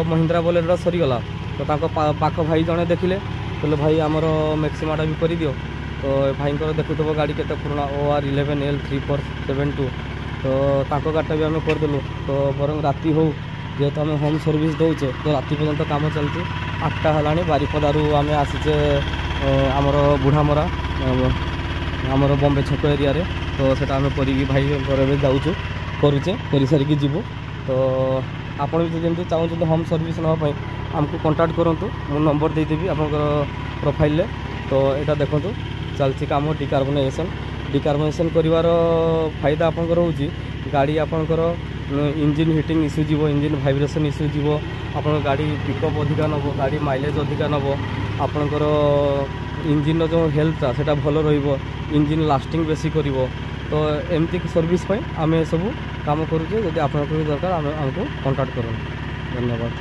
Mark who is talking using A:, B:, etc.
A: Mahindra Bolero सरीगला तो पाख भाई जड़े देखिले कहले भाई आमर मैक्सिमाटा भी कर दियो तो भाई देखुव गाड़ी के पुराना OR11L3472 तो गाड़ीटा भी आम करदेलु तो बरং राति हो जेहेतु आम होम सर्विस दौचे तो राति पर्यंत काम चलती 8टा है बारिपदारू आम आसीचे आमर बुढ़ामरा आमर बॉम्बे छक एरिया रे तो सेटा आम करी भाई जाऊँ करुचे कर सारिकी जीवु तो आपड़ भी जमी चाहते होम सर्विस नापी आमको कंटाक्ट करूँ मु नंबर देदेवी आप प्रोफाइल तो यहाँ देखूँ चलती कम डिकार्बोनेसन कर फायदा आपंकर हूँ गाड़ी आपंकर इंजिन हिटिंग इश्यू जीव इंजिन वाइब्रेशन इश्यू जीव आप गाड़ी पिकअप अधिका नब गाड़ी माइलेज अधिका नब आपंकर इंजिन जो हेल्थटा से भल इंजिन लास्टिंग बेसी कर तो एमती सर्विस आम सब काम करुचे जब आपको दरकार आमको कंटाक्ट करूँ। धन्यवाद।